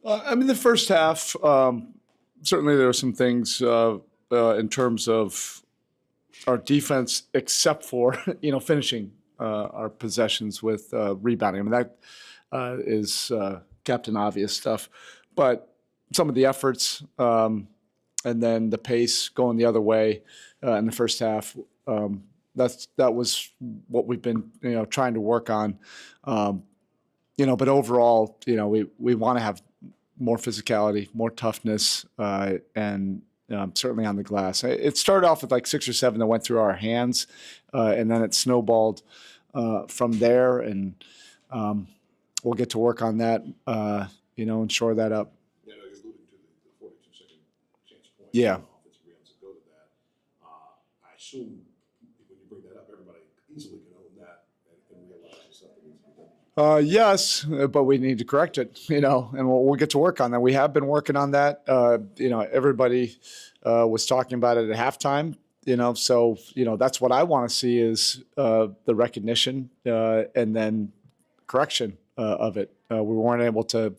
I mean, the first half, certainly there were some things in terms of our defense, except for finishing our possessions with rebounding. I mean, that is Captain Obvious stuff, but some of the efforts and then the pace going the other way in the first half. That was what we've been trying to work on. But overall, we want to have more physicality, more toughness, and certainly on the glass. It started off with like 6 or 7 that went through our hands, and then it snowballed from there. And we'll get to work on that, and shore that up. Yeah, no, you're alluding to the 42-second chance point. Yeah. Offensive rebounds that go to that. I assume when you bring that up, everybody easily can own that and realize it's something needs to be done. Yes, but we need to correct it, and we'll get to work on that. We have been working on that. Everybody was talking about it at halftime, so, that's what I want to see is the recognition and then correction of it. We weren't able to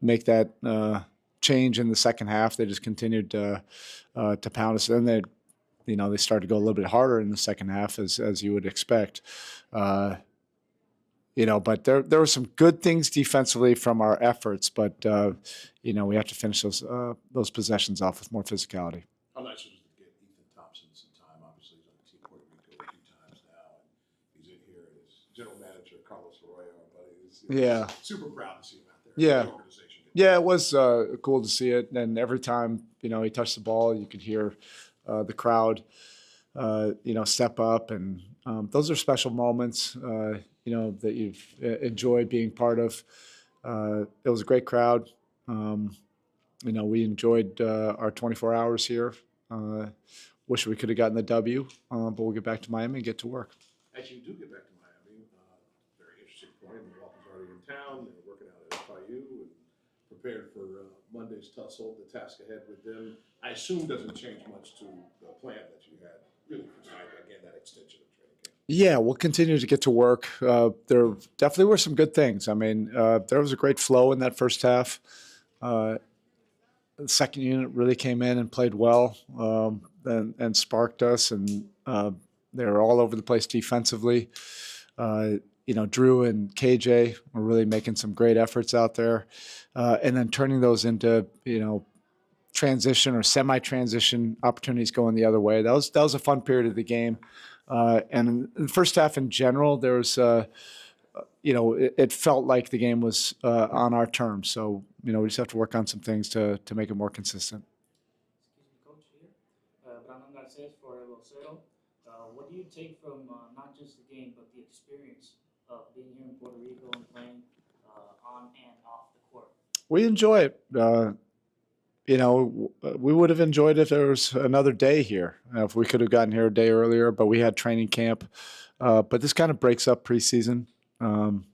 make that change in the second half. They just continued to pound us. And then they started to go a little bit harder in the second half, as you would expect. But there were some good things defensively from our efforts, but we have to finish those possessions off with more physicality. How nice was it to get Ethan Thompson some time? Obviously, he's on Team Puerto Rico a few times now, and he's in here. And his general manager, Carlos Arroyo, our buddy, is super proud to see him out there. Yeah. The organization. Yeah, it was cool to see it. And every time, he touched the ball, you could hear the crowd, step up. And those are special moments, that you've enjoyed being part of. It was a great crowd. We enjoyed our 24 hours here. Wish we could have gotten the W, but we'll get back to Miami and get to work. As you do get back to Miami, very interesting point. Milwaukee's already in town. They're working out at FIU and prepared for Monday's tussle, the task ahead with them. I assume doesn't change much to the plan that you had really for tonight. Again, that extension of training camp. Yeah, we'll continue to get to work. There definitely were some good things. I mean, there was a great flow in that first half. The second unit really came in and played well and sparked us, and they were all over the place defensively. Drew and KJ were really making some great efforts out there, and then turning those into transition or semi-transition opportunities going the other way. That was a fun period of the game, and in the first half in general, there was it felt like the game was on our terms. So we just have to work on some things to make it more consistent. Excuse me, Coach, here. Brandon Garces for El Vocero. What do you take from not just the game, but the experience of being here in Puerto Rico and playing on and off the court? We enjoy it. We would have enjoyed it if there was another day here, if we could have gotten here a day earlier, but we had training camp. But this kind of breaks up preseason, and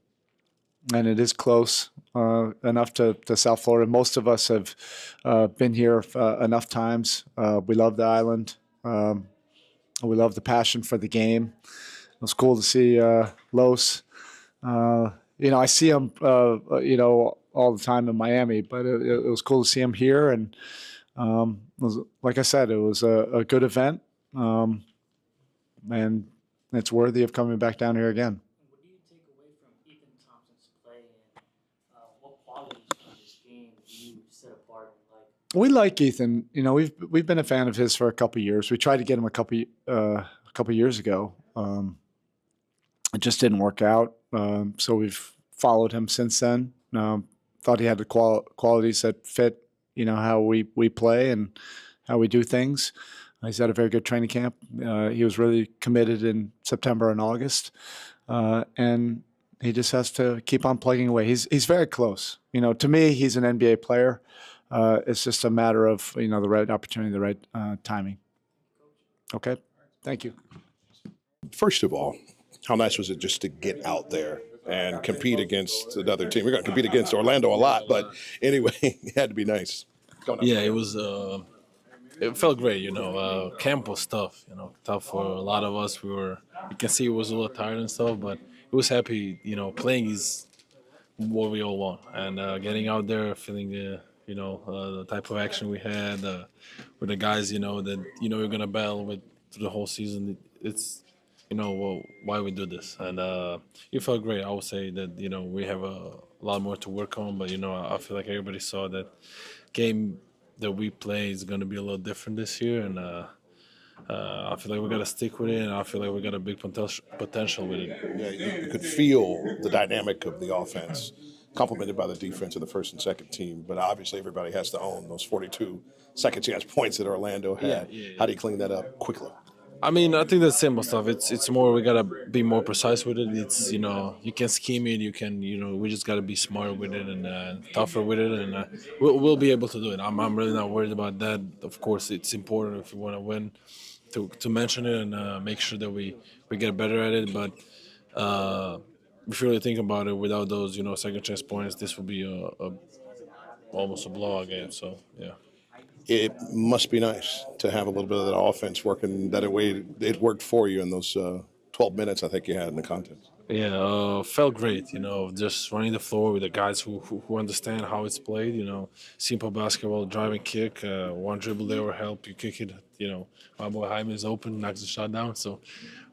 it is close enough to South Florida. Most of us have been here enough times. We love the island. We love the passion for the game. It was cool to see Los. I see him, all the time in Miami, but it was cool to see him here. And like I said, it was a good event, and it's worthy of coming back down here again. What do you take away from Ethan Thompson's play, and what qualities from this game do you set apart and like? We like Ethan. We've been a fan of his for a couple of years. We tried to get him a couple years ago. It just didn't work out. So we've followed him since then. Thought he had the qualities that fit, how we play and how we do things. He's had a very good training camp. He was really committed in September and August, and he just has to keep on plugging away. He's very close. To me, he's an NBA player. It's just a matter of the right opportunity, the right timing. Okay, thank you. First of all, how nice was it just to get out there and compete against another team? We're going to compete against Orlando a lot, but anyway, it had to be nice. Yeah, it was. It felt great, Camp was tough, tough for a lot of us. You can see it was a little tired and stuff, but it was happy, playing is what we all want. And getting out there, feeling the type of action we had with the guys, that you're gonna battle with through the whole season. It's why we do this, and it felt great. I would say that we have a lot more to work on, but I feel like everybody saw that game that we play is going to be a little different this year, and I feel like we got to stick with it, and I feel like we got a big potential with it. Yeah, you could feel the dynamic of the offense, complemented by the defense of the first and second team. But obviously, everybody has to own those 42 second chance points that Orlando had. How do you clean that up quickly? I mean, I think that's simple stuff. It's more we gotta be more precise with it. It's you can scheme it. You can we just gotta be smarter with it and tougher with it, and we'll be able to do it. I'm really not worried about that. Of course, it's important if you want to win to mention it and make sure that we get better at it. But if you really think about it, without those second chance points, this would be a almost a blowout game. So yeah. It must be nice to have a little bit of that offense working that way. It worked for you in those 12 minutes I think you had in the contest. Yeah, felt great. Just running the floor with the guys who understand how it's played. Simple basketball, drive and kick. One dribble there will help you kick it. My boy Jaime is open, knocks the shot down. So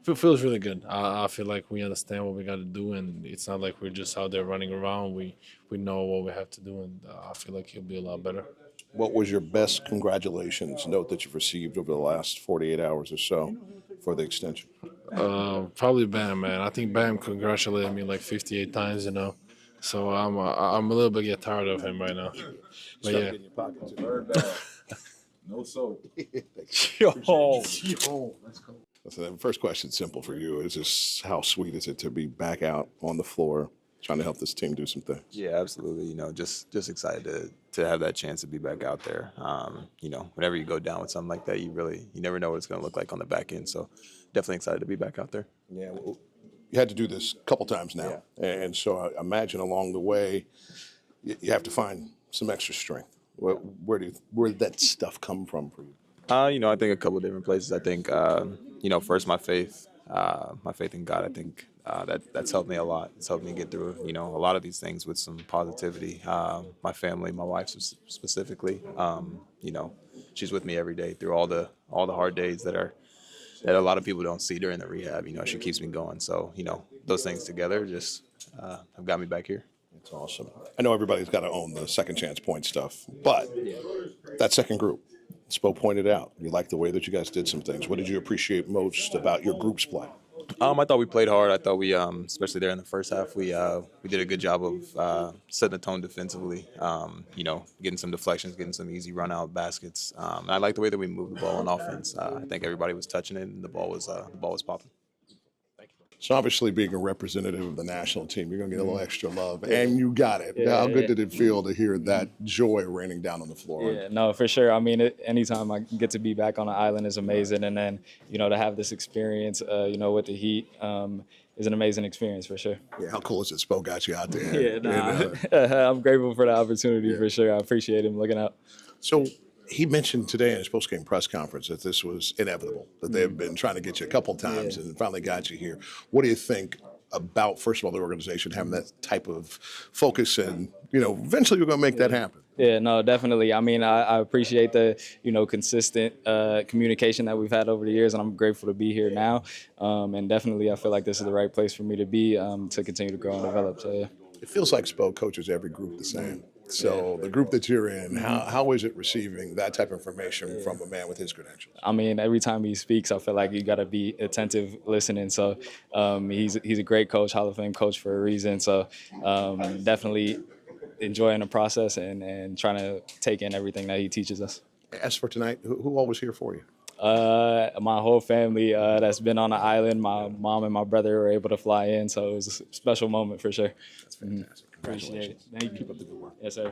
it feels really good. I feel like we understand what we got to do, and it's not like we're just out there running around. We know what we have to do, and I feel like he'll be a lot better. What was your best congratulations note that you've received over the last 48 hours or so for the extension? Probably Bam, man. I think Bam congratulated me like 58 times, So I'm a little bit tired of him right now. But yeah. In your pocket too. No soap. Yo. Let's go. So the first question, simple for you, is just how sweet is it to be back out on the floor trying to help this team do some things? Yeah, absolutely. Just excited to have that chance to be back out there. Whenever you go down with something like that, you never know what it's going to look like on the back end. So definitely excited to be back out there. Yeah, well, you had to do this a couple times now, and so I imagine along the way you have to find some extra strength. Where did that stuff come from for you? I think a couple of different places. I think first my faith in God. I think that's helped me a lot. It's helped me get through a lot of these things with some positivity. My family, my wife specifically, she's with me every day through all the hard days that a lot of people don't see during the rehab. She keeps me going. So those things together just have got me back here. It's awesome. I know everybody's got to own the second chance point stuff, but that second group, Spo pointed out, you like the way that you guys did some things. What did you appreciate most about your group's play? I thought we played hard. I thought we, especially there in the first half, we did a good job of setting the tone defensively. Getting some deflections, getting some easy run-out baskets. And I like the way that we moved the ball on offense. I think everybody was touching it, and the ball was popping. So obviously being a representative of the national team, you're going to get a little extra love, and you got it. How good did it feel to hear that joy raining down on the floor? Yeah, no, for sure. I mean, anytime I get to be back on the island is amazing, and then to have this experience, with the Heat, is an amazing experience for sure. Yeah, how cool is it? Spo got you out there. Yeah, I'm grateful for the opportunity for sure. I appreciate him looking out. So he mentioned today in his post-game press conference that this was inevitable, that they've been trying to get you a couple times and finally got you here. What do you think about, first of all, the organization having that type of focus and, eventually you're going to make that happen? Yeah, no, definitely. I mean, I appreciate the, consistent communication that we've had over the years, and I'm grateful to be here now. And definitely I feel like this is the right place for me to be to continue to grow and develop. So, yeah. It feels like Spo coaches every group the same. So the group that you're in, how is it receiving that type of information from a man with his credentials? I mean, every time he speaks, I feel like you got to be attentive listening. So he's a great coach, Hall of Fame coach for a reason. So definitely enjoying the process and trying to take in everything that he teaches us. As for tonight, who all was here for you? My whole family that's been on the island. My mom and my brother were able to fly in, so it was a special moment for sure. That's fantastic. Congratulations. Appreciate it. Thank you. Keep up the good work. Yes, sir.